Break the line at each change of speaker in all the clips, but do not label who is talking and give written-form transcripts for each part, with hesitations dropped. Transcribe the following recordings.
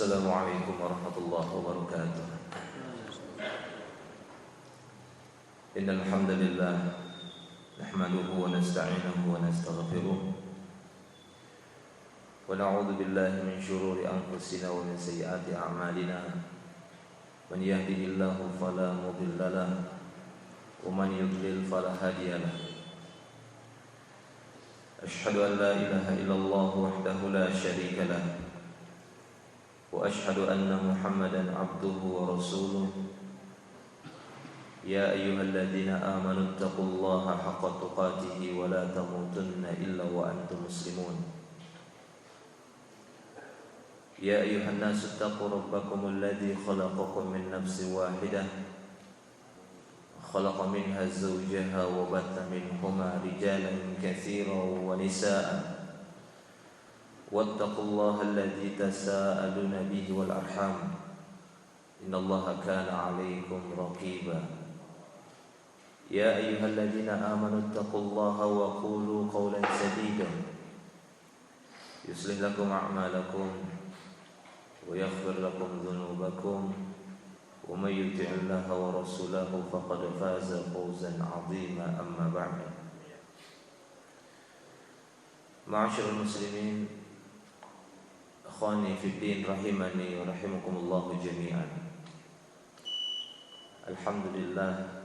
Assalamualaikum warahmatullahi wabarakatuh. Innal hamdalillah nahmaduhu wa nasta'inuhu wa nastaghfiruh wa na'udzu billahi min shururi anfusina wa min sayyiati a'malina. Man yahdihillahu fala mudilla lahu wa man yudlil fala hadiya lahu. Asyhadu an la ilaha illallah wahdahu la syarika lahu wa asyhadu anna Muhammadan abduhu wa rasuluh. Ya ayyuhalladzina amanu taqullaha haqqa tuqatih wa la tamutunna illa wa antum muslimun. Ya ayyuhan nasu taqu rabbakumul ladzi khalaqakum min nafsin wahidah khalaqa minha zawjaha wa batha minhuma rijalan katsiran wa nisaa. Wattaqullaha alladzi tasaaluna bihi wal arham innallaha kana 'alaykum raqiba. Ya ayyuhalladzina amanu taqullaha wa qulu qawlan sadida yuslih lakum a'malakum wa yaghfir lakum dhunubakum wa may yuti'illaha wa rasulahu faqad faza fawzan 'azima. Amma ba'du. Ma'asyiral muslimin, akhwani fid din rahimani wa rahimakumullah jami'an. Alhamdulillah,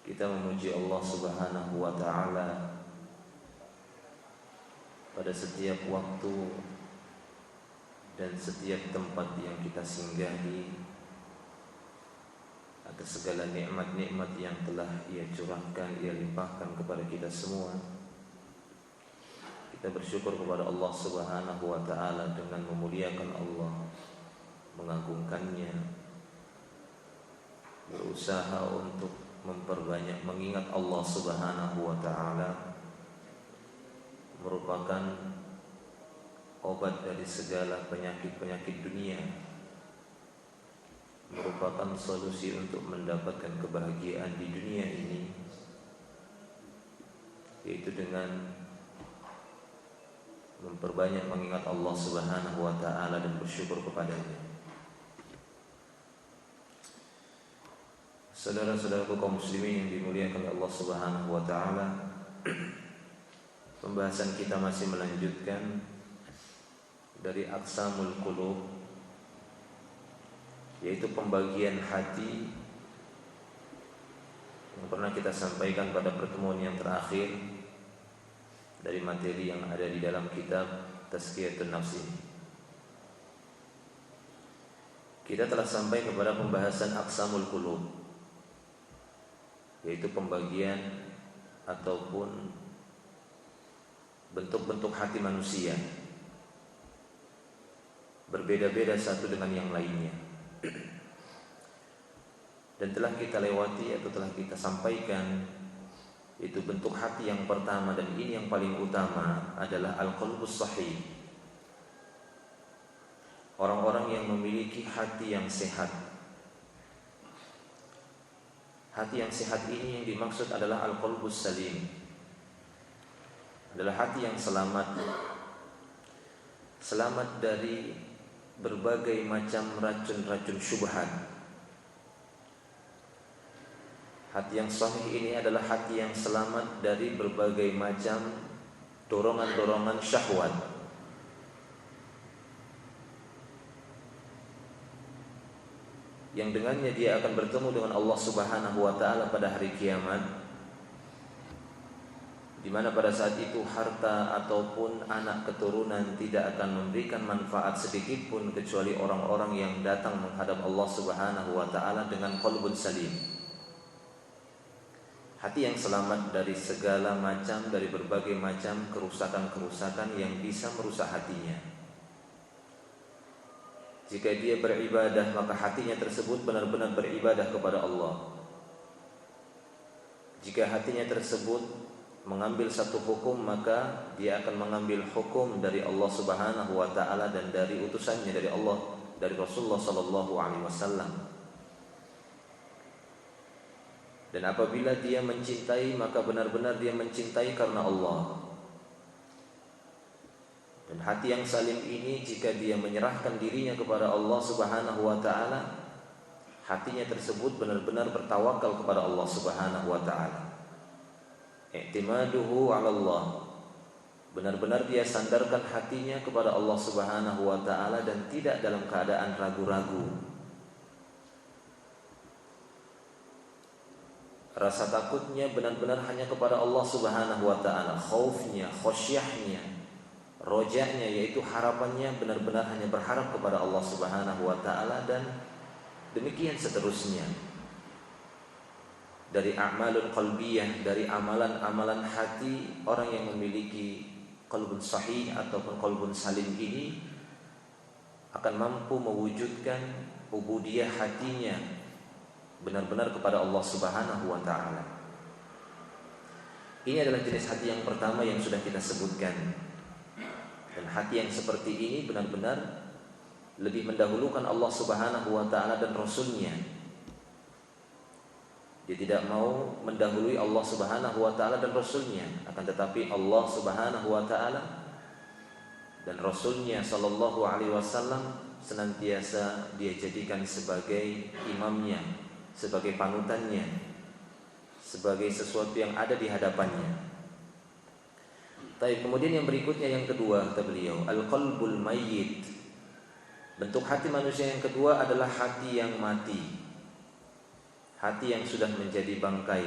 kita memuji Allah Subhanahu wa taala pada setiap waktu dan setiap tempat yang kita singgahi atas segala nikmat-nikmat yang telah Ia curahkan, Ia limpahkan kepada kita semua. Kita bersyukur kepada Allah Subhanahu wa taala dengan memuliakan Allah, mengagungkannya, berusaha untuk memperbanyak mengingat Allah Subhanahu wa taala merupakan obat dari segala penyakit-penyakit dunia, merupakan solusi untuk mendapatkan kebahagiaan di dunia ini, yaitu dengan memperbanyak mengingat Allah Subhanahu wa taala dan bersyukur kepadanya. Saudara-saudaraku kaum muslimin yang dimuliakan oleh Allah Subhanahu wa taala, pembahasan kita masih melanjutkan dari aqsamul qulub, yaitu pembagian hati yang pernah kita sampaikan pada pertemuan yang terakhir dari materi yang ada di dalam kitab Tazkiyatun Nafs ini. Kita telah sampai kepada pembahasan aqsamul qulub, yaitu pembagian ataupun bentuk-bentuk hati manusia, berbeda-beda satu dengan yang lainnya. Dan telah kita lewati atau telah kita sampaikan, itu bentuk hati yang pertama dan ini yang paling utama adalah al-qalbus sahih. Orang-orang yang memiliki hati yang sehat. Hati yang sehat ini yang dimaksud adalah al-qalbus salim, adalah hati yang selamat, selamat dari berbagai macam racun-racun syubhat. Hati yang sahih ini adalah hati yang selamat dari berbagai macam dorongan-dorongan syahwat, yang dengannya dia akan bertemu dengan Allah Subhanahu wa taala pada hari kiamat, di mana pada saat itu harta ataupun anak keturunan tidak akan memberikan manfaat sedikit pun kecuali orang-orang yang datang menghadap Allah Subhanahu wa taala dengan qalbun salim. Hati yang selamat dari segala macam, dari berbagai macam kerusakan-kerusakan yang bisa merusak hatinya. Jika dia beribadah, maka hatinya tersebut benar-benar beribadah kepada Allah. Jika hatinya tersebut mengambil satu hukum, maka dia akan mengambil hukum dari Allah Subhanahu wa taala dan dari utusannya, dari Allah, dari Rasulullah sallallahu alaihi wasallam. Dan apabila dia mencintai, maka benar-benar dia mencintai karena Allah. Dan hati yang salim ini jika dia menyerahkan dirinya kepada Allah Subhanahu wa taala, hatinya tersebut benar-benar bertawakal kepada Allah Subhanahu wa taala. I'timaduhu 'ala Allah. Benar-benar dia sandarkan hatinya kepada Allah Subhanahu wa taala dan tidak dalam keadaan ragu-ragu. Rasa takutnya benar-benar hanya kepada Allah Subhanahu wa taala, khaufnya, khosyahnya, rojanya yaitu harapannya benar-benar hanya berharap kepada Allah Subhanahu wa taala, dan demikian seterusnya. Dari a'malul qalbiyah, dari amalan-amalan hati, orang yang memiliki qalbun sahih ataupun qalbun salim ini akan mampu mewujudkan ubudiyah hatinya benar-benar kepada Allah Subhanahu wa taala. Ini adalah jenis hati yang pertama yang sudah kita sebutkan. Dan hati yang seperti ini benar-benar lebih mendahulukan Allah Subhanahu wa taala dan Rasulnya. Dia tidak mau mendahului Allah Subhanahu wa taala dan Rasulnya, akan tetapi Allah Subhanahu wa taala dan Rasulnya sallallahu alaihi wasallam senantiasa dia jadikan sebagai imamnya, sebagai panutannya, sebagai sesuatu yang ada di hadapannya. Baik, kemudian yang berikutnya, yang kedua kata beliau, al-qalbul mayyit. Bentuk hati manusia yang kedua adalah hati yang mati, hati yang sudah menjadi bangkai,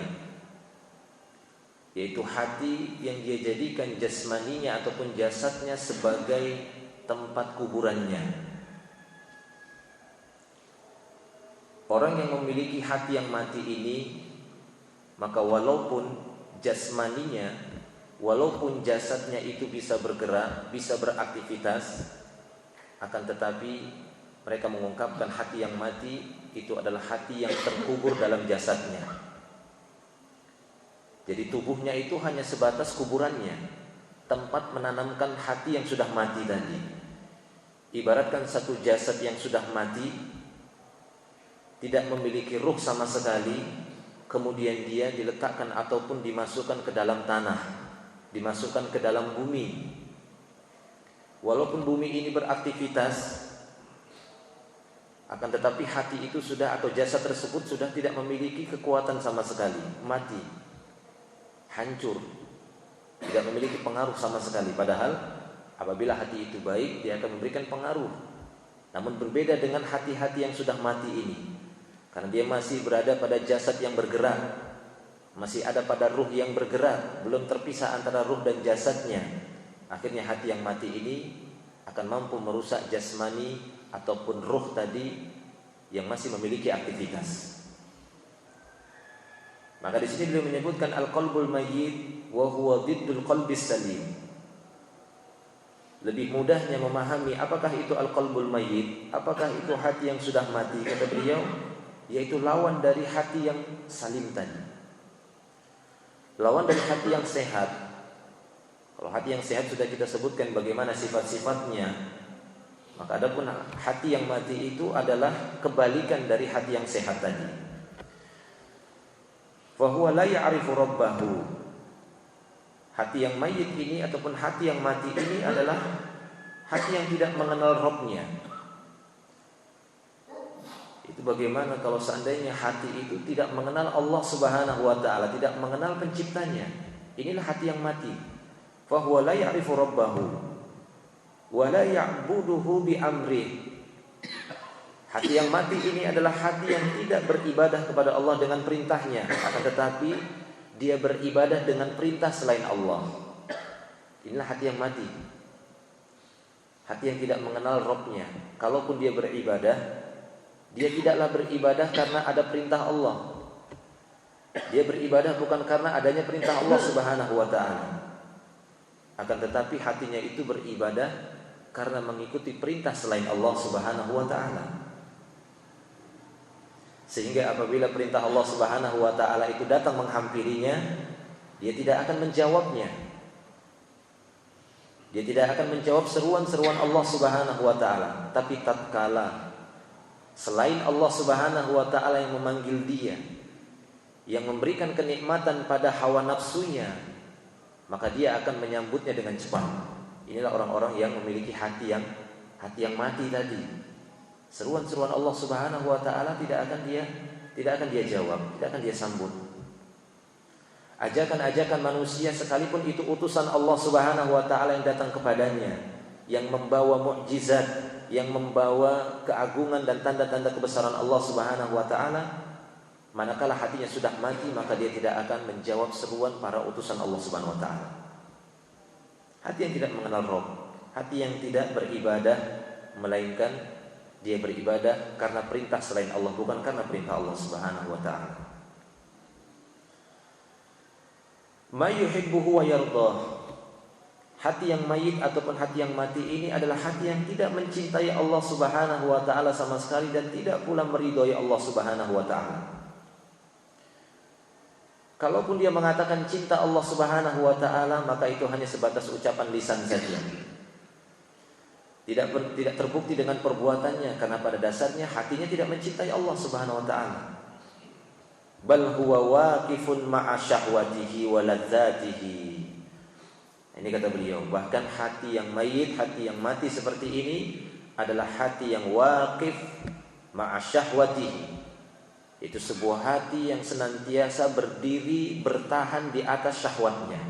yaitu hati yang dia jadikan jasmaninya ataupun jasadnya sebagai tempat kuburannya. Orang yang memiliki hati yang mati ini, maka walaupun jasmaninya, walaupun jasadnya itu bisa bergerak, bisa beraktivitas, akan tetapi mereka mengungkapkan hati yang mati itu adalah hati yang terkubur dalam jasadnya. Jadi tubuhnya itu hanya sebatas kuburannya, tempat menanamkan hati yang sudah mati tadi. Ibaratkan satu jasad yang sudah mati, tidak memiliki ruh sama sekali, kemudian dia diletakkan ataupun dimasukkan ke dalam tanah, dimasukkan ke dalam bumi. Walaupun bumi ini beraktivitas, akan tetapi hati itu sudah, atau jasad tersebut sudah tidak memiliki kekuatan sama sekali, mati, hancur, tidak memiliki pengaruh sama sekali. Padahal apabila hati itu baik, dia akan memberikan pengaruh. Namun berbeda dengan hati-hati yang sudah mati ini, karena dia masih berada pada jasad yang bergerak, masih ada pada ruh yang bergerak, belum terpisah antara ruh dan jasadnya. Akhirnya hati yang mati ini akan mampu merusak jasmani ataupun ruh tadi yang masih memiliki aktivitas. Maka di sini beliau menyebutkan al-qalbul mayyit wa huwa diddul qalbis salim. Lebih mudahnya memahami apakah itu al-qalbul mayyit, apakah itu hati yang sudah mati, kata beliau, yaitu lawan dari hati yang salim tadi. Lawan dari hati yang sehat. Kalau hati yang sehat sudah kita sebutkan bagaimana sifat-sifatnya. Maka adapun hati yang mati itu adalah kebalikan dari hati yang sehat tadi. Fa huwa la ya'rifu rabbahu. Hati yang mayit ini ataupun hati yang mati ini adalah hati yang tidak mengenal Rabb-nya. Itu bagaimana kalau seandainya hati itu tidak mengenal Allah Subhanahu wa taala, tidak mengenal penciptanya. Inilah hati yang mati. Fa huwa la ya'rifu rabbahu wa la ya'buduhu bi amri. Hati yang mati ini adalah hati yang tidak beribadah kepada Allah dengan perintahnya, akan tetapi dia beribadah dengan perintah selain Allah. Inilah hati yang mati. Hati yang tidak mengenal Rabb-nya. Kalaupun dia beribadah, dia tidaklah beribadah karena ada perintah Allah. Dia beribadah bukan karena adanya perintah Allah Subhanahu wa taala. Akan tetapi hatinya itu beribadah karena mengikuti perintah selain Allah Subhanahu wa taala. Sehingga apabila perintah Allah Subhanahu wa taala itu datang menghampirinya, dia tidak akan menjawabnya. Dia tidak akan menjawab seruan-seruan Allah Subhanahu wa taala. Tapi tatkala selain Allah Subhanahu wa taala yang memanggil dia, yang memberikan kenikmatan pada hawa nafsunya, maka dia akan menyambutnya dengan cepat. Inilah orang-orang yang memiliki hati yang mati tadi. Seruan-seruan Allah Subhanahu wa taala tidak akan dia jawab, tidak akan dia sambut. Ajakan-ajakan manusia sekalipun itu utusan Allah Subhanahu wa taala yang datang kepadanya, yang membawa mukjizat, yang membawa keagungan dan tanda-tanda kebesaran Allah Subhanahu wa taala, manakala hatinya sudah mati, maka dia tidak akan menjawab seruan para utusan Allah Subhanahu wa taala. Hati yang tidak mengenal Rabb, hati yang tidak beribadah, melainkan dia beribadah karena perintah selain Allah, bukan karena perintah Allah Subhanahu wa taala. Ma yuhibbuhu wa yardah. Hati yang mayit ataupun hati yang mati ini adalah hati yang tidak mencintai Allah Subhanahu wa taala sama sekali dan tidak pula meridhai Allah Subhanahu wa taala. Kalaupun dia mengatakan cinta Allah Subhanahu wa taala, maka itu hanya sebatas ucapan lisan saja. Tidak terbukti dengan perbuatannya, karena pada dasarnya hatinya tidak mencintai Allah Subhanahu wa taala. Bal huwa waqifun ma'a syahwatihi wa ladzatihi. Ini kata beliau, bahkan hati yang mayit, hati yang mati seperti ini adalah hati yang waqif ma'a syahwatihi. Itu sebuah hati yang senantiasa berdiri, bertahan di atas syahwatnya.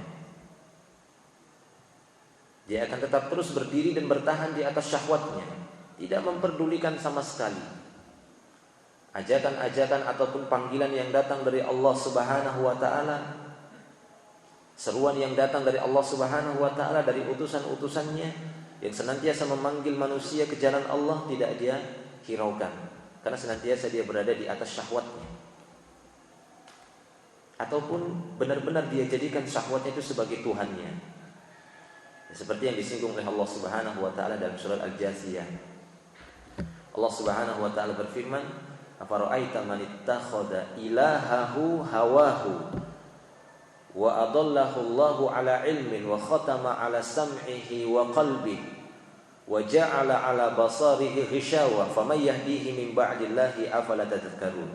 Dia akan tetap terus berdiri dan bertahan di atas syahwatnya, tidak memperdulikan sama sekali ajakan-ajakan ataupun panggilan yang datang dari Allah Subhanahu wa taala, seruan yang datang dari Allah Subhanahu wa taala, dari utusan-utusannya yang senantiasa memanggil manusia ke jalan Allah, tidak dia hiraukan, karena senantiasa dia berada di atas syahwatnya. Ataupun benar-benar dia jadikan syahwatnya itu sebagai Tuhannya. Seperti yang disinggung oleh Allah Subhanahu wa taala dalam surah Al-Jasiyah. Allah Subhanahu wa taala berfirman, "Afara'aita man ittakhadha ilahahu hawahu wa adallahu Allahu ala ilmin wa khatama ala sam'ihi wa qalbihi wa ja'ala ala basarihi ghishawa faman yahdihi min ba'dillahi afala tadhakkarun."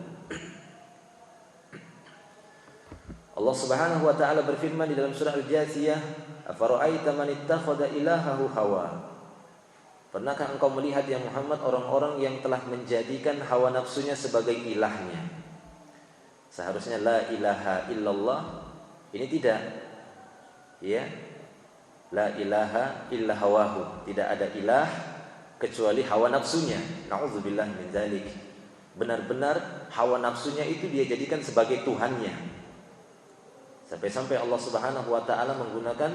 Allah Subhanahu wa taala berfirman di dalam surah Al-Jasiyah, "Afara'aita man ittakhadha ilahahu hawa." Pernahkah engkau melihat ya Muhammad orang-orang yang telah menjadikan hawa nafsunya sebagai ilahnya? Seharusnya la ilaha illallah, ini tidak. Ya. La ilaha illa hawahu, tidak ada ilah kecuali hawa nafsunya. Nauzubillah min dzalik. Benar-benar hawa nafsunya itu dia jadikan sebagai Tuhannya. Sampai-sampai Allah Subhanahu wa taala menggunakan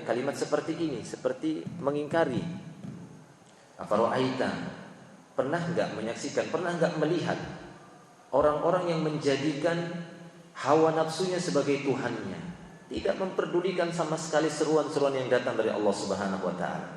kalimat seperti ini, seperti mengingkari. Afara'aita, pernah enggak menyaksikan, pernah enggak melihat orang-orang yang menjadikan hawa nafsunya sebagai Tuhannya, tidak memperdulikan sama sekali seruan-seruan yang datang dari Allah Subhanahu wa taala,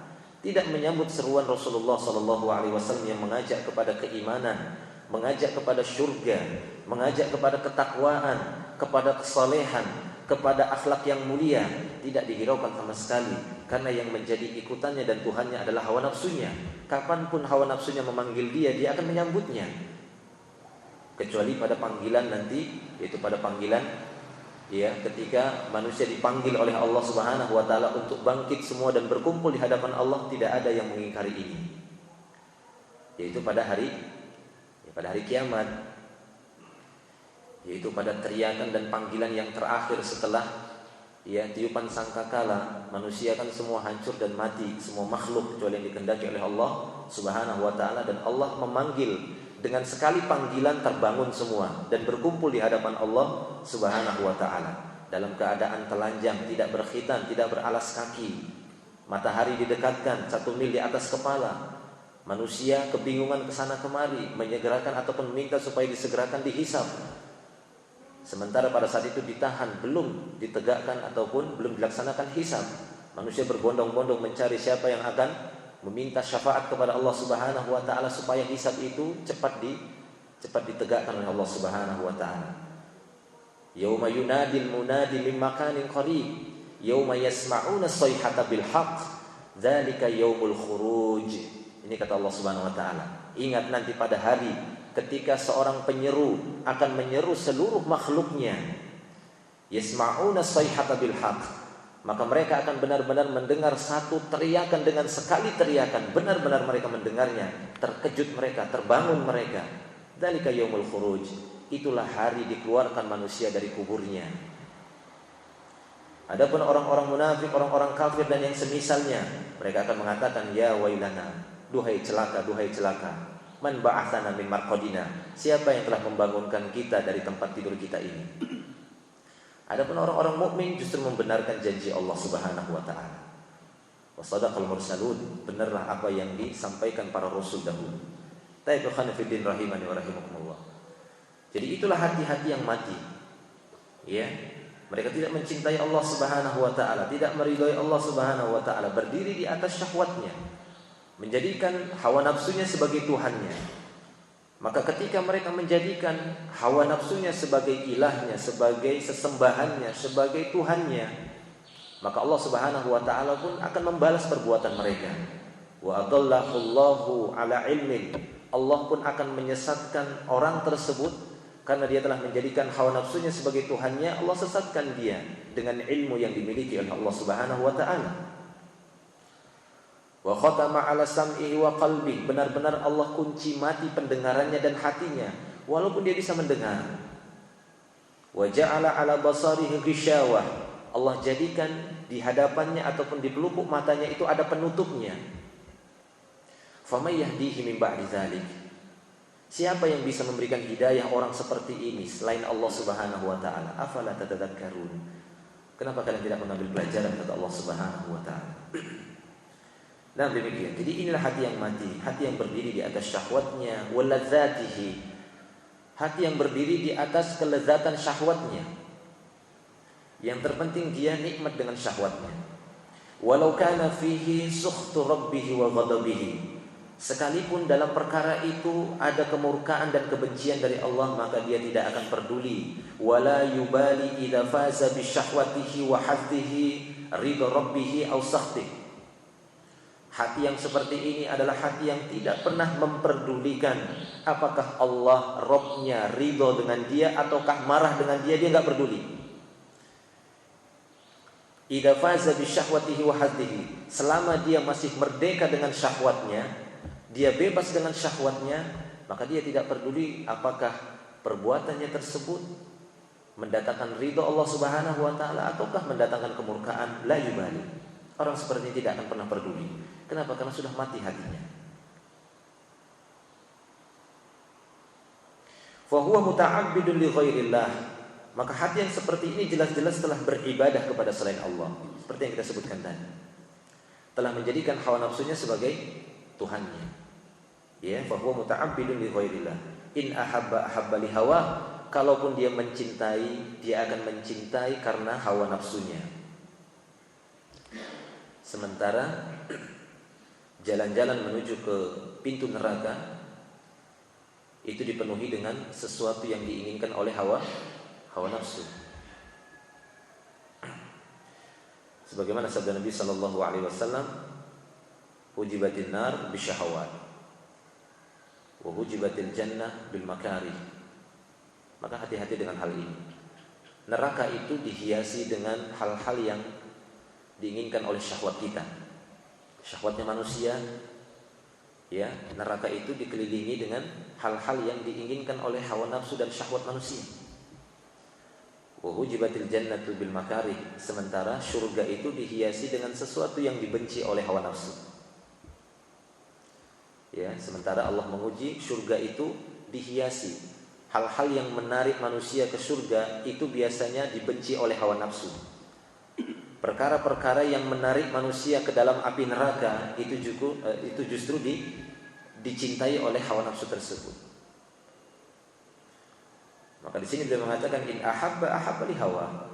tidak menyambut seruan Rasulullah sallallahu alaihi wasallam yang mengajak kepada keimanan, mengajak kepada syurga, mengajak kepada ketakwaan, kepada kesalehan, kepada akhlak yang mulia, tidak dihiraukan sama sekali, karena yang menjadi ikutannya dan Tuhannya adalah hawa nafsunya. Kapanpun hawa nafsunya memanggil dia akan menyambutnya, kecuali pada panggilan nanti, yaitu pada panggilan ketika manusia dipanggil oleh Allah Subhanahu wa taala untuk bangkit semua dan berkumpul di hadapan Allah, tidak ada yang mengingkari ini, yaitu pada hari kiamat, yaitu pada teriakan dan panggilan yang terakhir setelah tiupan sangkakala. Manusia kan semua hancur dan mati, semua makhluk kecuali yang dikehendaki oleh Allah Subhanahu wa taala, dan Allah memanggil dengan sekali panggilan terbangun semua dan berkumpul di hadapan Allah Subhanahu wa taala dalam keadaan telanjang, tidak berkhitan, tidak beralas kaki. Matahari didekatkan 1 mil di atas kepala. Manusia kebingungan kesana kemari, menyegerakan ataupun meminta supaya disegerakan dihisab. Sementara pada saat itu ditahan, belum ditegakkan ataupun belum dilaksanakan hisab. Manusia berbondong-bondong mencari siapa yang akan meminta syafaat kepada Allah Subhanahu wa taala supaya hisab itu cepat ditegakkan oleh Allah Subhanahu wa taala. Yauma yunadil munadi min makanin qarib, yauma yasma'una as-sayhata bil haqq, dzalika yaumul khuruj. Ini kata Allah Subhanahu wa taala. Ingat nanti pada hari ketika seorang penyeru akan menyeru seluruh makhluknya. Yasma'una as-sayhata bil haqq. maka mereka akan benar-benar mendengar satu teriakan. Dengan sekali teriakan benar-benar mereka mendengarnya, terkejut mereka, terbangun mereka. Dzalika yaumul khuruj, itulah hari dikeluarkan manusia dari kuburnya. Adapun orang-orang munafik, orang-orang kafir dan yang semisalnya, mereka akan mengatakan, ya wailana, duhai celaka, duhai celaka. Man ba'atsana min marqadina, siapa yang telah membangunkan kita dari tempat tidur kita ini? Adapun orang-orang mukmin justru membenarkan janji Allah Subhanahu wa taala. Wa shadaqal mursalun, benarlah apa yang disampaikan para rasul dahulu. Taib khanafiddin rahimani wa rahimakumullah. Jadi itulah hati-hati yang mati. Ya, mereka tidak mencintai Allah Subhanahu wa taala, tidak meridhai Allah Subhanahu wa taala, berdiri di atas syahwatnya, menjadikan hawa nafsunya sebagai tuhannya. Maka ketika mereka menjadikan hawa nafsunya sebagai ilahnya, sebagai sesembahannya, sebagai tuhannya, maka Allah Subhanahu wa taala pun akan membalas perbuatan mereka. Wa adallahu ala ilmin, Allah pun akan menyesatkan orang tersebut karena dia telah menjadikan hawa nafsunya sebagai tuhannya. Allah sesatkan dia dengan ilmu yang dimiliki oleh Allah Subhanahu wa taala. Wa khatama ala sam'ihi wa qalbi, benar-benar Allah kunci mati pendengarannya dan hatinya walaupun dia bisa mendengar. Wa ja'ala ala basarihi ghishawah, Allah jadikan di hadapannya ataupun di pelupuk matanya itu ada penutupnya. Faman yahdihi min ba'di dzalik, siapa yang bisa memberikan hidayah orang seperti ini selain Allah Subhanahu wa taala? Afala tatadzakkarun, kenapa kalian tidak mengambil pelajaran dari Allah Subhanahu wa taala? Nah demikian. Jadi inilah hati yang mati, hati yang berdiri di atas syahwatnya, waladzatihi, hati yang berdiri di atas kelezatan syahwatnya. Yang terpenting dia nikmat dengan syahwatnya. Walau kana fihi sukhtu rabbih wa ghadabihi, sekalipun dalam perkara itu ada kemurkaan dan kebencian dari Allah, maka dia tidak akan peduli. Wala yubali idza faza bi syahwatihi wa hadhihi ridha rabbih aw sakhtihi. Hati yang seperti ini adalah hati yang tidak pernah memperdulikan apakah Allah Rabbnya ridho dengan dia ataukah marah dengan dia, dia enggak peduli. Idza faza bi syahwatihi wa hadhihi, selama dia masih merdeka dengan syahwatnya, dia bebas dengan syahwatnya, maka dia tidak peduli apakah perbuatannya tersebut mendatangkan ridho Allah Subhanahu wa taala ataukah mendatangkan kemurkaan. La yubali. Orang seperti ini tidak akan pernah peduli. Kenapa? Karena sudah mati hatinya. Fa huwa muta'abbidun li ghairillah, maka hati yang seperti ini jelas-jelas telah beribadah kepada selain Allah. Seperti yang kita sebutkan tadi, telah menjadikan hawa nafsunya sebagai tuhannya. Ya, fa huwa muta'abbidun li ghairillah. In ahabba ahabba li hawa, kalaupun dia mencintai, dia akan mencintai karena hawa nafsunya. Sementara jalan-jalan menuju ke pintu neraka itu dipenuhi dengan sesuatu yang diinginkan oleh hawa nafsu. Sebagaimana sabda Nabi sallallahu alaihi wasallam, "Hujibatin nar bisyahawat wa hujibatil jannah bil makarih." Maka hati-hati dengan hal ini. Neraka itu dihiasi dengan hal-hal yang diinginkan oleh syahwat kita, syahwatnya manusia. Ya, neraka itu dikelilingi dengan hal-hal yang diinginkan oleh hawa nafsu dan syahwat manusia. Wa hujibatil jannatu bil makarih, sementara surga itu dihiasi dengan sesuatu yang dibenci oleh hawa nafsu. Ya, sementara Allah menguji surga itu dihiasi hal-hal yang menarik manusia ke surga itu biasanya dibenci oleh hawa nafsu. Perkara-perkara yang menarik manusia ke dalam api neraka itu justru dicintai oleh hawa nafsu tersebut. Maka di sini beliau mengatakan in ahabba li hawa.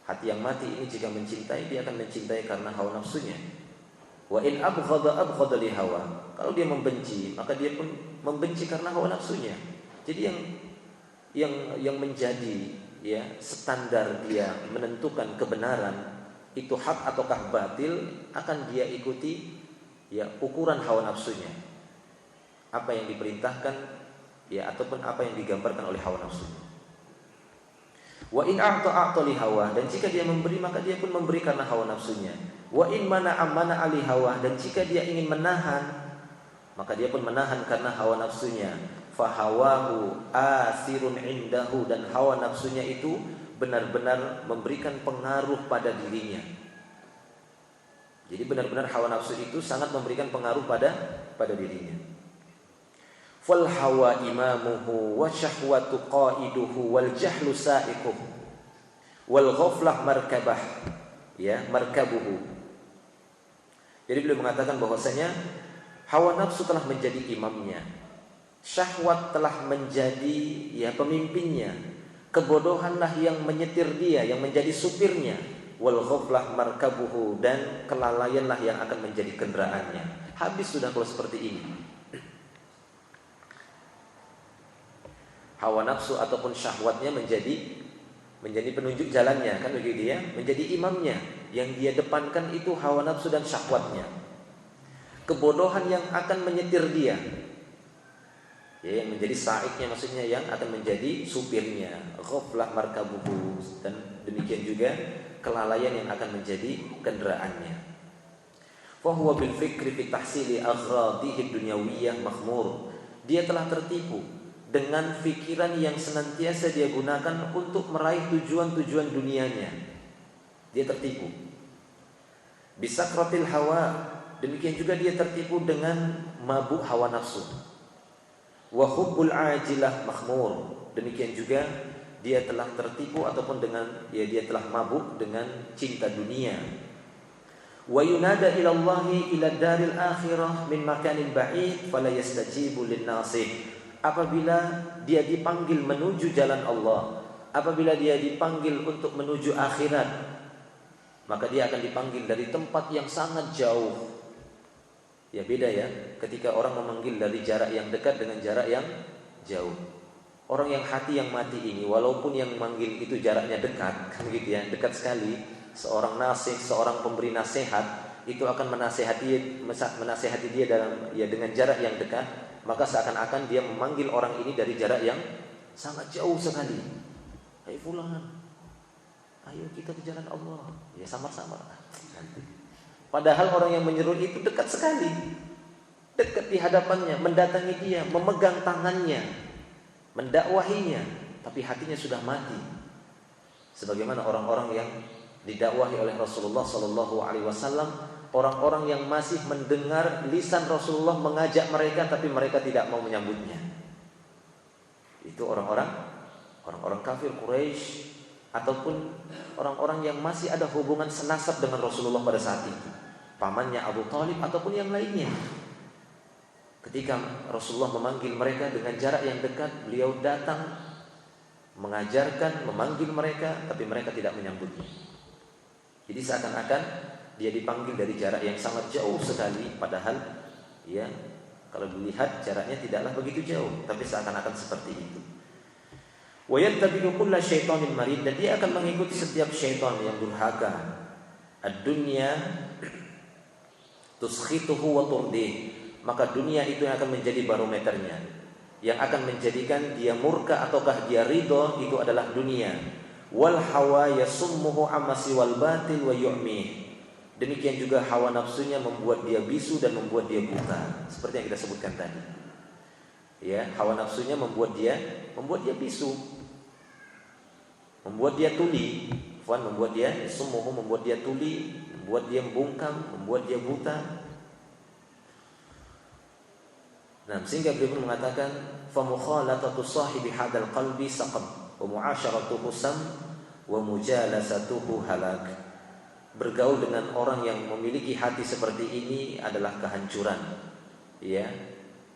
Hati yang mati ini jika mencintai, dia akan mencintai karena hawa nafsunya. Wa in abghada li hawa. Kalau dia membenci, maka dia pun membenci karena hawa nafsunya. Jadi yang menjadi standar dia menentukan kebenaran itu hak ataukah batil akan dia ikuti ukuran hawa nafsunya, apa yang diperintahkan ataupun apa yang digambarkan oleh hawa nafsunya. Wa in a'ta li hawa, dan jika dia memberi maka dia pun memberi karena hawa nafsunya. Wa in mana ali hawa, dan jika dia ingin menahan maka dia pun menahan karena hawa nafsunya. Fa hawahu asirun indahu, dan hawa nafsunya itu benar-benar memberikan pengaruh pada dirinya. Jadi benar-benar hawa nafsu itu sangat memberikan pengaruh pada dirinya. Fal hawa imamuhu wa syahwatu qaiduhu wal jahlu sa'iquh wal ghaflah markabah, ya, markabuhu. Jadi beliau mengatakan bahwasanya hawa nafsu telah menjadi imamnya, syahwat telah menjadi, ya, pemimpinnya, kebodohanlah yang menyetir dia, yang menjadi supirnya, wal ghaflah markabuhu, dan kelalaianlah yang akan menjadi kendaraannya. Habis sudah kalau seperti ini. Hawa nafsu ataupun syahwatnya menjadi penunjuk jalannya, kan begitu ya, menjadi imamnya. Yang dia depankan itu hawa nafsu dan syahwatnya. Kebodohan yang akan menyetir dia, ya, yang menjadi sa'iknya, maksudnya yang akan menjadi supirnya. Ghaflah markabuhu, dan demikian juga kelalaian yang akan menjadi kendaraannya. Fa huwa bil fikri fi tahsili aghradihi dunyawiyah makhmur. Dia telah tertipu dengan fikiran yang senantiasa dia gunakan untuk meraih tujuan-tujuan dunianya. Dia tertipu. Bisakratil hawa, demikian juga dia tertipu dengan mabuk hawa nafsu. Wa hubbul ajilah makhmur, demikian juga dia telah tertipu ataupun dengan, ya, dia telah mabuk dengan cinta dunia. Wa yunada ila Allahi ila daril akhirah min makanin ba'id fala yastajibu lin nasih. Apabila dia dipanggil menuju jalan Allah, apabila dia dipanggil untuk menuju akhirat, maka dia akan dipanggil dari tempat yang sangat jauh. Ya, beda ya ketika orang memanggil dari jarak yang dekat dengan jarak yang jauh. Orang yang hati yang mati ini, walaupun yang memanggil itu jaraknya dekat, kan gitu ya, dekat sekali, seorang nasih, seorang pemberi nasihat itu akan menasihati dia dalam, ya, dengan jarak yang dekat, maka seakan-akan dia memanggil orang ini dari jarak yang sangat jauh sekali. Hai fulan, ayo kita ke jalan Allah, ya, samar-samar nanti. Padahal orang yang menyeru itu dekat sekali, dekat di hadapannya, mendatangi dia, memegang tangannya, mendakwahinya, tapi hatinya sudah mati. Sebagaimana orang-orang yang didakwahi oleh Rasulullah SAW, orang-orang yang masih mendengar lisan Rasulullah mengajak mereka, tapi mereka tidak mau menyambutnya. Itu orang-orang kafir Quraisy, ataupun orang-orang yang masih ada hubungan senasab dengan Rasulullah pada saat itu, pamannya Abu Thalib ataupun yang lainnya. Ketika Rasulullah memanggil mereka dengan jarak yang dekat, beliau datang mengajarkan, memanggil mereka, tapi mereka tidak menyambutnya. Jadi seakan-akan dia dipanggil dari jarak yang sangat jauh sekali, padahal, ya, kalau dilihat jaraknya tidaklah begitu jauh, tapi seakan-akan seperti itu. Wa yattabi'u kulla syaitanin marid, dan dia akan mengikuti setiap syaitan yang durhaka. Ad-dunya tuskhituhu wa turdih, maka dunia itu yang akan menjadi barometernya, yang akan menjadikan dia murka ataukah dia ridho, itu adalah dunia. Wal hawa yasummuhu amasi wal batil wa yu'mih, demikian juga hawa nafsunya membuat dia bisu dan membuat dia buta, seperti yang kita sebutkan tadi. Ya, hawa nafsunya membuat dia bisu, membuat dia tuli, membuat dia summuhu, membuat dia tuli, membuat dia bungkam, membuat dia buta. Nah, sehingga beliau pun mengatakan, fa mukhalatatu sahibi hadzal qalbi saqam wa mu'asyaratuhu sam wa mujalasatuhu halak. Bergaul dengan orang yang memiliki hati seperti ini adalah kehancuran. Ya,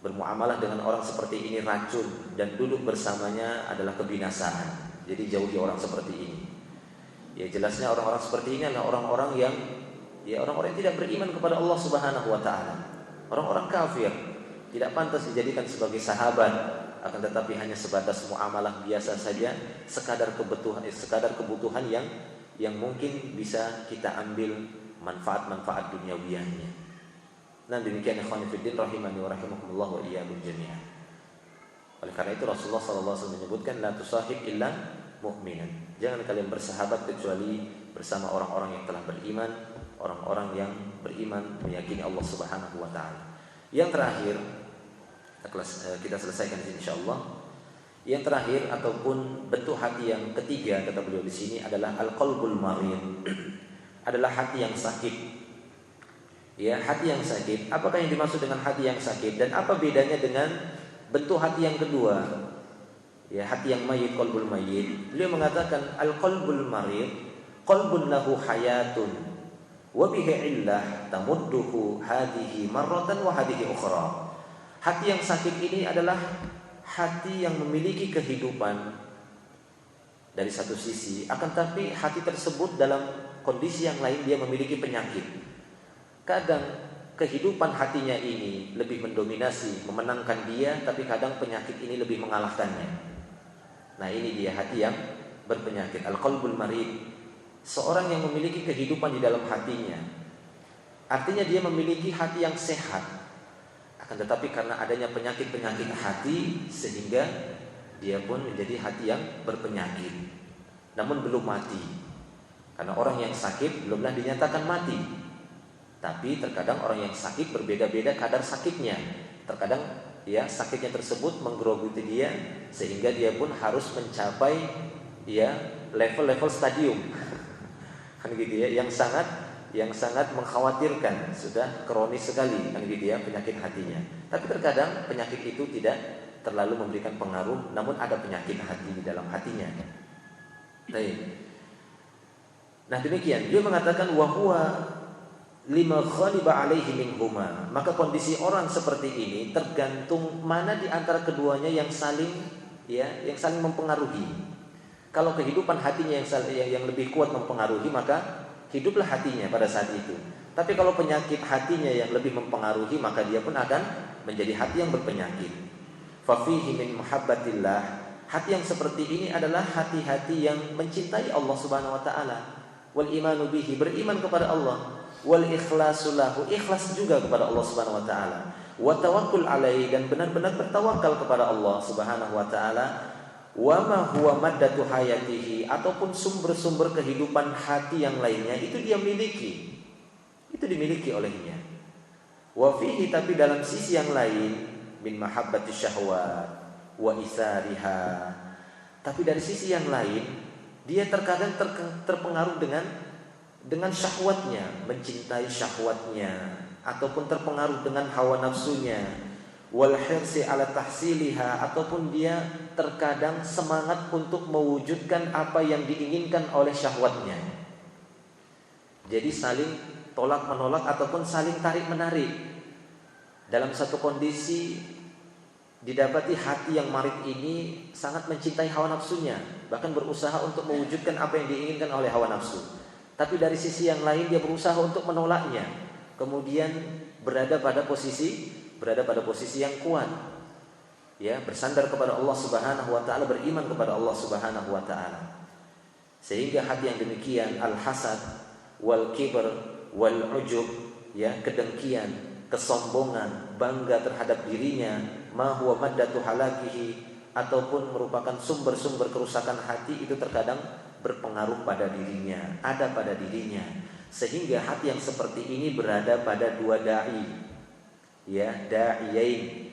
bermuamalah dengan orang seperti ini racun, dan duduk bersamanya adalah kebinasaan. Jadi jauhi orang seperti ini. Ya, jelasnya orang-orang seperti ini adalah orang-orang yang, ya, orang-orang yang tidak beriman kepada Allah Subhanahu wa taala. Orang-orang kafir, tidak pantas dijadikan sebagai sahabat, akan tetapi hanya sebatas muamalah biasa saja, sekadar kebutuhan yang mungkin bisa kita ambil manfaat-manfaat duniawiyahnya. Nah, demikian ikhwan fillah rahimani wa rahimakumullah wa iyyakum jami'an. Oleh karena itu Rasulullah SAW menyebutkan la tusahib illa mu'minan. Jangan kalian bersahabat kecuali bersama orang-orang yang telah beriman, orang-orang yang beriman meyakini Allah Subhanahu wa taala. Yang terakhir, kita selesaikan ini insyaallah. Yang terakhir ataupun bentuk hati yang ketiga kata beliau di sini adalah al-qalbul marid. Adalah hati yang sakit. Ya, hati yang sakit. Apakah yang dimaksud dengan hati yang sakit dan apa bedanya dengan bentuk hati yang kedua? Ya, hati yang mayit, qalbul mayit. Beliau mengatakan al-qalbul marid qalbun lahu hayatun wa bihi illah tamudduhu hadhihi marratan wa hadhihi ukhra. Hati yang sakit ini adalah hati yang memiliki kehidupan dari satu sisi, akan tapi hati tersebut dalam kondisi yang lain dia memiliki penyakit. Kadang kehidupan hatinya ini lebih mendominasi, memenangkan dia, tapi kadang penyakit ini lebih mengalahkannya. Nah, ini dia hati yang berpenyakit, al-qalbul marid. Seorang yang memiliki kehidupan di dalam hatinya, artinya dia memiliki hati yang sehat. Akan tetapi karena adanya penyakit-penyakit hati, sehingga dia pun menjadi hati yang berpenyakit, namun belum mati. Karena orang yang sakit belumlah dinyatakan mati. Tapi terkadang orang yang sakit berbeda-beda kadar sakitnya. Terkadang ya sakitnya tersebut menggerogoti dia sehingga dia pun harus mencapai ya level-level stadium kan gitu ya, yang sangat mengkhawatirkan, sudah kronis sekali kan gitu ya penyakit hatinya. Tapi terkadang penyakit itu tidak terlalu memberikan pengaruh, namun ada penyakit hati di dalam hatinya. Baik. Nah, demikian dia mengatakan wahwa lima khaliba alaihi minhuma. Maka kondisi orang seperti ini tergantung mana di antara keduanya yang saling mempengaruhi. Kalau kehidupan hatinya yang lebih kuat mempengaruhi, maka hiduplah hatinya pada saat itu. Tapi kalau penyakit hatinya yang lebih mempengaruhi, maka dia pun akan menjadi hati yang berpenyakit. Fa fihi min muhabbatillah. Hati yang seperti ini adalah hati-hati yang mencintai Allah Subhanahu wa taala, wal imanu bihi, beriman kepada Allah, wal ikhlasu lahu, ikhlas juga kepada Allah Subhanahu wa taala, wa tawakkul alaihi, dan benar-benar bertawakal kepada Allah Subhanahu wa taala, wa ma huwa maddatu hayatihi, ataupun sumber-sumber kehidupan hati yang lainnya itu dia miliki. Itu dimiliki olehnya. Wa fihi, tapi dalam sisi yang lain, min mahabbati syahwat wa isariha, tapi dari sisi yang lain dia terkadang terpengaruh dengan syahwatnya, mencintai syahwatnya, ataupun terpengaruh dengan hawa nafsunya, wal hirsi ala tahsiliha, ataupun dia terkadang semangat untuk mewujudkan apa yang diinginkan oleh syahwatnya. Jadi saling tolak menolak ataupun saling tarik menarik. Dalam satu kondisi didapati hati yang marid ini sangat mencintai hawa nafsunya, bahkan berusaha untuk mewujudkan apa yang diinginkan oleh hawa nafsu. Tapi dari sisi yang lain dia berusaha untuk menolaknya. Kemudian berada pada posisi yang kuat. Ya, bersandar kepada Allah Subhanahu wa taala, beriman kepada Allah Subhanahu wa taala. Sehingga hati yang demikian, al-hasad wal kibr wal ujub, ya, kedengkian, kesombongan, bangga terhadap dirinya, ma huwa maddatu halakihi, ataupun merupakan sumber-sumber kerusakan hati, itu terkadang berpengaruh pada dirinya, ada pada dirinya. Sehingga hati yang seperti ini berada pada dua dai, ya, da'iyain.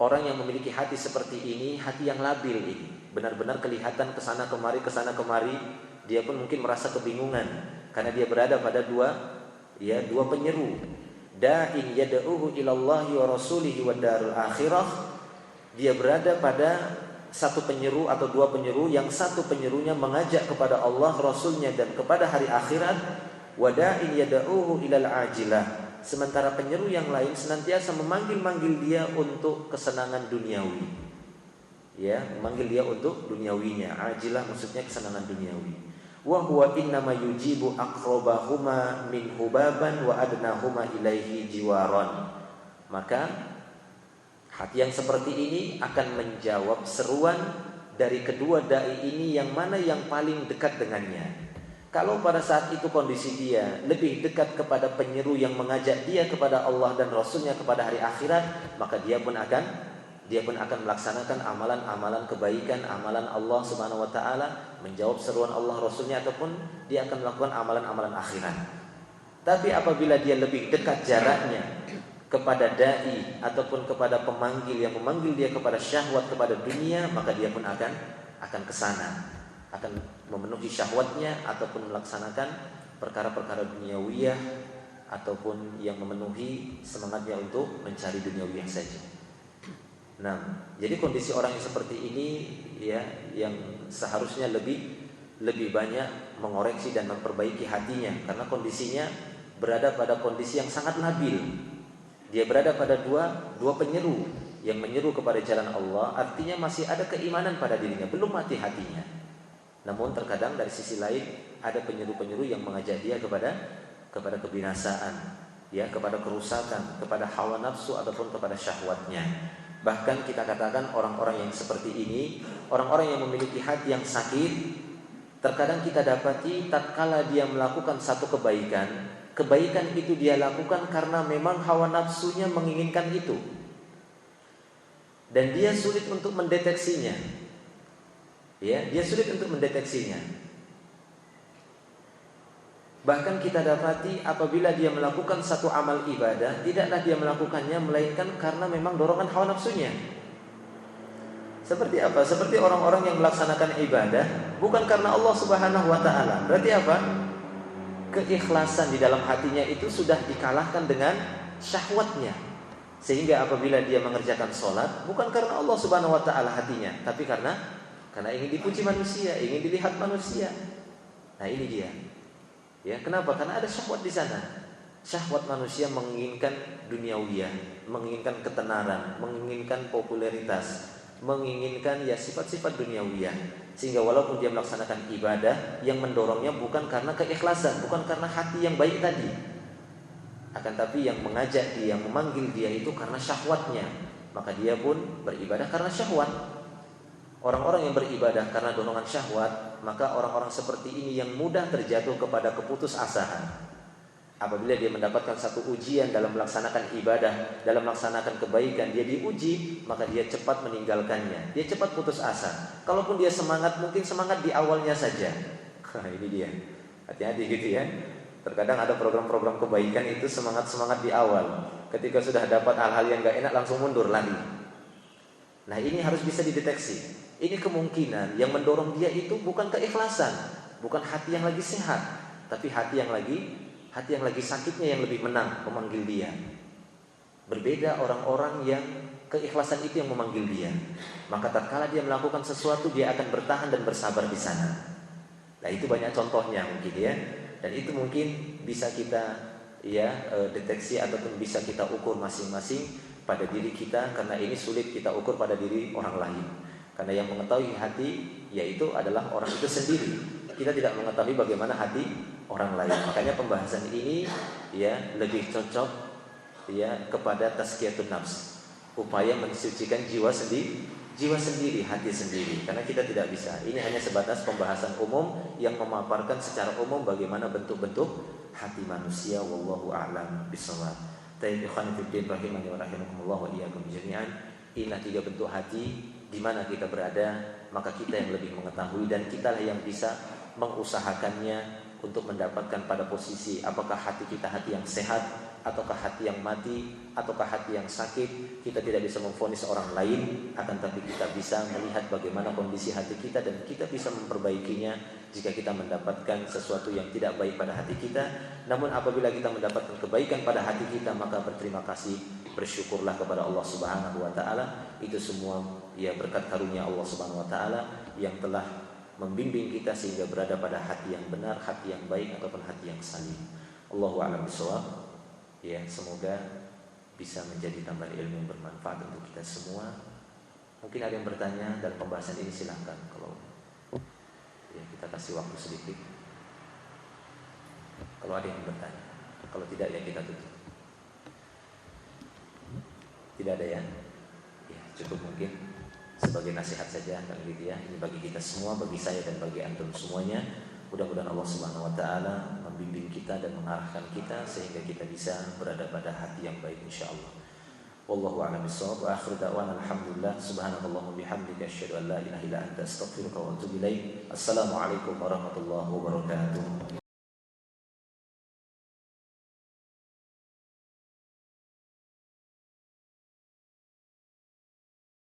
Orang yang memiliki hati seperti ini, hati yang labil ini, benar-benar kelihatan kesana kemari, dia pun mungkin merasa kebingungan karena dia berada pada dua penyeru. Da'in yad'uhu ilallahi wa rasulihi wa darul akhirah. Dia berada pada satu penyeru atau dua penyeru, yang satu penyerunya mengajak kepada Allah, Rasulnya, dan kepada hari akhirat. Wa da'in yad'uhu ilal ajilah. Sementara penyeru yang lain senantiasa memanggil dia untuk kesenangan duniawi. Ya, memanggil dia untuk duniawinya. Ajilah maksudnya kesenangan duniawi. Wa huwa innama yujibu aqrabahuma min hubaban wa adnahuma ilaihi jiwaron. Maka hati yang seperti ini akan menjawab seruan dari kedua dai ini, yang mana yang paling dekat dengannya. Kalau pada saat itu kondisi dia lebih dekat kepada penyeru yang mengajak dia kepada Allah dan Rasulnya, kepada hari akhirat, maka dia pun akan dia pun akan melaksanakan amalan-amalan kebaikan, amalan Allah Subhanahu wa taala, menjawab seruan Allah Rasulnya, ataupun dia akan melakukan amalan-amalan akhirat. Tapi apabila dia lebih dekat jaraknya kepada dai ataupun kepada pemanggil yang memanggil dia kepada syahwat, kepada dunia, maka dia pun akan kesana, akan memenuhi syahwatnya ataupun melaksanakan perkara-perkara duniawiyah ataupun yang memenuhi semangatnya untuk mencari duniawiyah saja. Nah, jadi kondisi orang yang seperti ini ya, yang seharusnya lebih banyak mengoreksi dan memperbaiki hatinya, karena kondisinya berada pada kondisi yang sangat labil. Dia berada pada dua penyeru, yang menyeru kepada jalan Allah, artinya masih ada keimanan pada dirinya, belum mati hatinya. Namun terkadang dari sisi lain ada penyeru-penyeru yang mengajak dia kepada kebinasaan, ya, kepada kerusakan, kepada hawa nafsu ataupun kepada syahwatnya. Bahkan kita katakan orang-orang yang seperti ini, orang-orang yang memiliki hati yang sakit, terkadang kita dapati tatkala dia melakukan satu kebaikan itu dia lakukan karena memang hawa nafsunya menginginkan itu, dan dia sulit untuk mendeteksinya. Ya, dia sulit untuk mendeteksinya. Bahkan kita dapati apabila dia melakukan satu amal ibadah, tidaklah dia melakukannya melainkan karena memang dorongan hawa nafsunya. Seperti apa? Seperti orang-orang yang melaksanakan ibadah bukan karena Allah Subhanahu wa taala. Berarti apa? Keikhlasan di dalam hatinya itu sudah dikalahkan dengan syahwatnya. Sehingga apabila dia mengerjakan sholat bukan karena Allah Subhanahu wa taala hatinya, tapi karena ingin dipuji manusia, ingin dilihat manusia. Nah, ini dia. Ya, kenapa? Karena ada syahwat di sana. Syahwat manusia menginginkan duniawiyah, menginginkan ketenaran, menginginkan popularitas, menginginkan ya sifat-sifat duniawiyah. Sehingga walaupun dia melaksanakan ibadah, yang mendorongnya bukan karena keikhlasan, bukan karena hati yang baik tadi, akan tapi yang mengajak dia, yang memanggil dia itu karena syahwatnya, maka dia pun beribadah karena syahwat. Orang-orang yang beribadah karena dorongan syahwat, maka orang-orang seperti ini yang mudah terjatuh kepada keputusasaan. Apabila dia mendapatkan satu ujian dalam melaksanakan ibadah, dalam melaksanakan kebaikan, dia diuji, maka dia cepat meninggalkannya. Dia cepat putus asa. Kalaupun dia semangat, mungkin semangat di awalnya saja. Ini dia. Hati-hati gitu ya. Terkadang ada program-program kebaikan itu semangat-semangat di awal. Ketika sudah dapat hal-hal yang gak enak langsung mundur lari. Nah, ini harus bisa dideteksi. Ini kemungkinan yang mendorong dia itu bukan keikhlasan, bukan hati yang lagi sehat, tapi hati yang lagi sakitnya yang lebih menang memanggil dia. Berbeda orang-orang yang keikhlasan itu yang memanggil dia. Maka tatkala dia melakukan sesuatu, dia akan bertahan dan bersabar di sana. Nah, itu banyak contohnya mungkin ya. Dan itu mungkin bisa kita deteksi ataupun bisa kita ukur masing-masing pada diri kita, karena ini sulit kita ukur pada diri orang lain. Karena yang mengetahui hati yaitu adalah orang itu sendiri. Kita tidak mengetahui bagaimana hati orang lain. Makanya pembahasan ini ya lebih cocok ya kepada tazkiyatun nafs. Upaya mensucikan jiwa sendiri, hati sendiri. Karena kita tidak bisa. Ini hanya sebatas pembahasan umum yang memaparkan secara umum bagaimana bentuk-bentuk hati manusia. Wallahu a'lam bishawab. Tayyib ikhwan fillah rahimani wa rahimakumullah wa iyyakum jami'an. Inilah 3 bentuk hati. Di mana kita berada, maka kita yang lebih mengetahui, dan kitalah yang bisa mengusahakannya untuk mendapatkan pada posisi apakah hati kita hati yang sehat ataukah hati yang mati ataukah hati yang sakit. Kita tidak bisa memvonis orang lain, akan tapi kita bisa melihat bagaimana kondisi hati kita dan kita bisa memperbaikinya jika kita mendapatkan sesuatu yang tidak baik pada hati kita. Namun apabila kita mendapatkan kebaikan pada hati kita, maka berterima kasih, bersyukurlah kepada Allah Subhanahu wa taala. Itu semua ya berkat karunia Allah Subhanahu wa taala yang telah membimbing kita sehingga berada pada hati yang benar, hati yang baik ataupun hati yang salim. Allahu a'lam bishawab. Ya, semoga bisa menjadi tambahan ilmu yang bermanfaat untuk kita semua. Mungkin ada yang bertanya dalam pembahasan ini, silahkan. Kalau ya kita kasih waktu sedikit. Kalau ada yang bertanya, kalau tidak ya kita tutup. Tidak ada ya? Ya, cukup mungkin sebagai nasihat saja kan gitu ya. Ini bagi kita semua, bagi saya dan bagi antum semuanya. Mudah-mudahan Allah Subhanahu wa taala membimbing kita dan mengarahkan kita sehingga kita bisa berada pada hati yang baik insyaallah. Wallahu a'lam bishawab. Wa akhiru da'wana alhamdulillah. Subhanakallahumma bihamdika asyhadu an la ilaha illa anta astaghfiruka wa atubu ilaik. Assalamualaikum warahmatullahi wabarakatuh.